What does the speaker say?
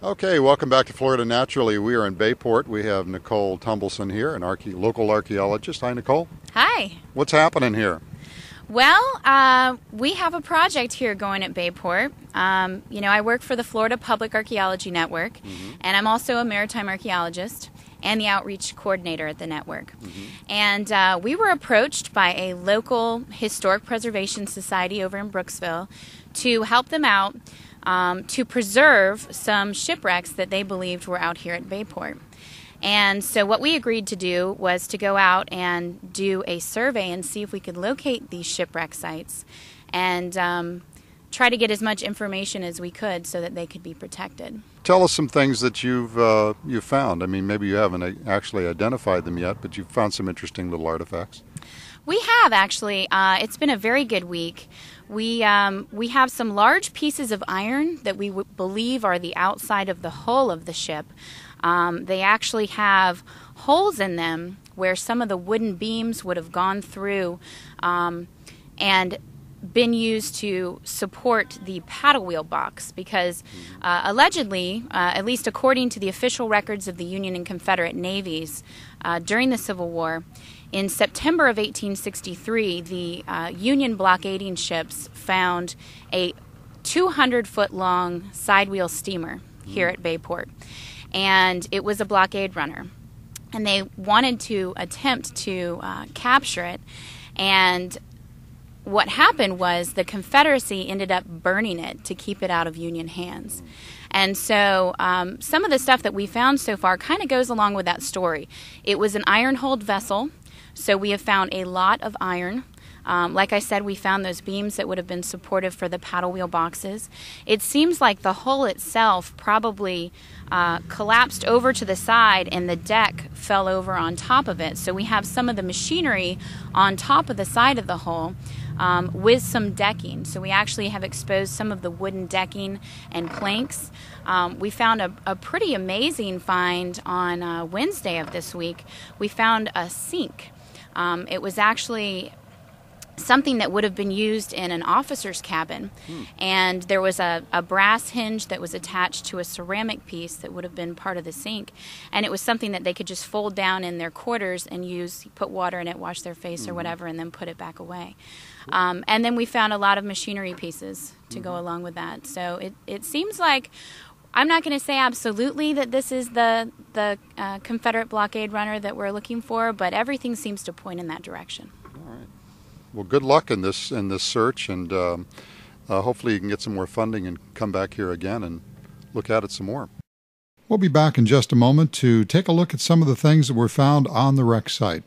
Okay, welcome back to Florida Naturally. We are in Bayport. We have Nicole Tumbleson here, an local archaeologist. Hi, Nicole. Hi. What's happening here? Well, we have a project here going at Bayport. I work for the Florida Public Archaeology Network, and I'm also a maritime archaeologist and the outreach coordinator at the network. And we were approached by a local historic preservation society over in Brooksville to help them out to preserve some shipwrecks that they believed were out here at Bayport. And so what we agreed to do was to go out and do a survey and see if we could locate these shipwreck sites and try to get as much information as we could so that they could be protected. Tell us some things that you've found. I mean, maybe you haven't actually identified them yet, but you've found some interesting little artifacts. We have, actually. It's been a very good week. We have some large pieces of iron that we believe are the outside of the hull of the ship. They actually have holes in them where some of the wooden beams would have gone through and been used to support the paddle wheel box because allegedly, at least according to the official records of the Union and Confederate navies during the Civil War, in September of 1863, the Union blockading ships found a 200-foot-long sidewheel steamer here at Bayport, and it was a blockade runner. And they wanted to attempt to capture it, and what happened was the Confederacy ended up burning it to keep it out of Union hands. And so some of the stuff that we found so far kind of goes along with that story. It was an iron-hulled vessel, so we have found a lot of iron. Like I said, we found those beams that would have been supportive for the paddle wheel boxes. It seems like the hull itself probably collapsed over to the side and the deck fell over on top of it. So we have some of the machinery on top of the side of the hull with some decking. So we actually have exposed some of the wooden decking and planks. We found a pretty amazing find on Wednesday of this week. We found a sink. It was actually something that would have been used in an officer's cabin, and there was a brass hinge that was attached to a ceramic piece that would have been part of the sink, and it was something that they could just fold down in their quarters and put water in it, wash their face or whatever, and then put it back away. And then we found a lot of machinery pieces to go along with that. So it seems like, I'm not going to say absolutely that this is the Confederate blockade runner that we're looking for, but everything seems to point in that direction. All right. Well, good luck in this search, and hopefully you can get some more funding and come back here again and look at it some more. We'll be back in just a moment to take a look at some of the things that were found on the wreck site.